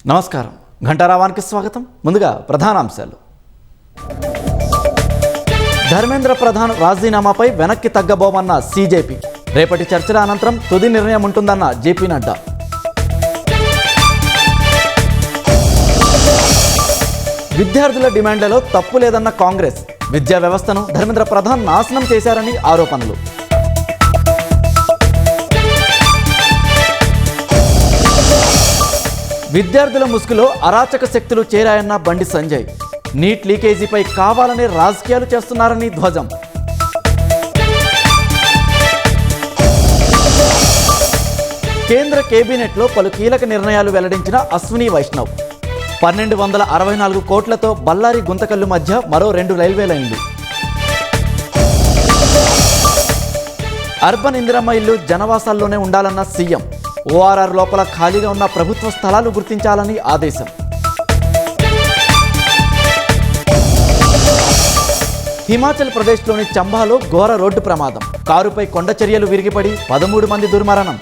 నమస్కారం, ఘంటారావానికి స్వాగతం. ముందుగా ప్రధానాంశాలు. ధర్మేంద్ర ప్రధాన్ రాజీనామాపై వెనక్కి తగ్గబోమన్న సీజేపీ. రేపటి చర్చల అనంతరం తుది నిర్ణయం ఉంటుందన్న జేపీ నడ్డా. విద్యార్థుల డిమాండ్లలో తప్పు లేదన్న కాంగ్రెస్. విద్యా వ్యవస్థను ధర్మేంద్ర ప్రధాన్ నాశనం చేశారని ఆరోపణలు. విద్యార్థుల ముసుగులో అరాచక శక్తులు చేరాయన్న బండి సంజయ్. నీట్ లీకేజీపై కావాలనే రాజకీయాలు చేస్తున్నారని ధ్వజం. కేంద్ర కేబినెట్లో పలు కీలక నిర్ణయాలు వెల్లడించిన అశ్విని వైష్ణవ్. 1264 కోట్లతో బళ్ళారి గుంతకల్లు మధ్య మరో 2 రైల్వే లైన్లు. అర్బన్ ఇందిరమ్మ ఇల్లు జనవాసాల్లోనే ఉండాలన్న సీఎం. ఓఆర్ఆర్ లోపల ఖాళీగా ఉన్న ప్రభుత్వ స్థలాలు గుర్తించాలని ఆదేశం. హిమాచల్ ప్రదేశ్లోని చంబాలో ఘోర రోడ్డు ప్రమాదం. కారుపై కొండ చర్యలు విరిగిపడి 13 మంది దుర్మరణం.